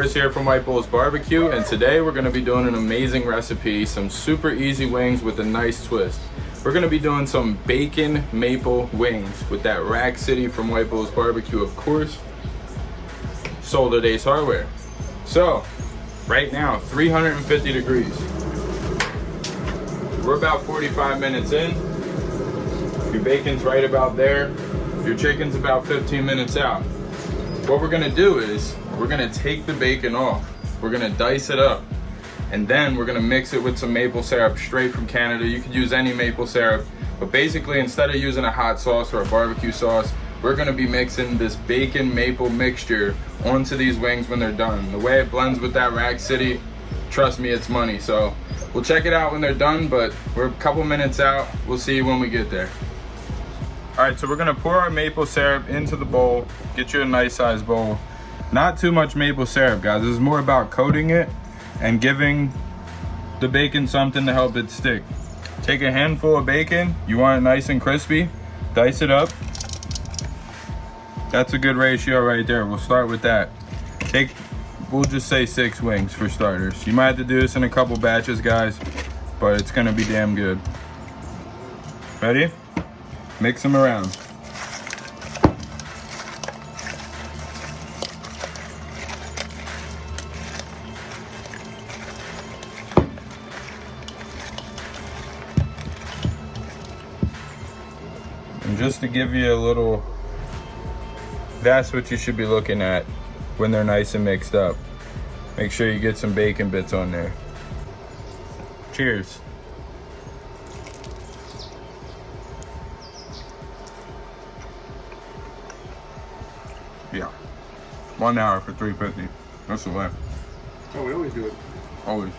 Chris here from White Bulls BBQ, and today we're going to be doing an amazing recipe, some super easy wings with a nice twist. We're going to be doing some bacon maple wings with that Rack City from White Bulls BBQ, of course, sold at Ace Hardware. So, right now, 350 degrees. We're about 45 minutes in. Your bacon's right about there. Your chicken's about 15 minutes out. What we're gonna do is, we're gonna take the bacon off. We're gonna dice it up. And then we're gonna mix it with some maple syrup straight from Canada. You could use any maple syrup, but basically instead of using a hot sauce or a barbecue sauce, we're gonna be mixing this bacon maple mixture onto these wings when they're done. The way it blends with that Rack City, trust me, it's money. So we'll check it out when they're done, but we're a couple minutes out. We'll see you when we get there. All right, so we're gonna pour our maple syrup into the bowl. Get you a nice size bowl. Not too much maple syrup, guys. This is more about coating it and giving the bacon something to help it stick. Take a handful of bacon. You want it nice and crispy. Dice it up. That's a good ratio right there. We'll start with that. We'll just say 6 wings for starters. You might have to do this in a couple batches, guys, but it's gonna be damn good. Ready? Mix them around. And just to give you a little, that's what you should be looking at when they're nice and mixed up. Make sure you get some bacon bits on there. Cheers. Yeah, 1 hour for $3.50. That's the way. Oh, we always do it. Always.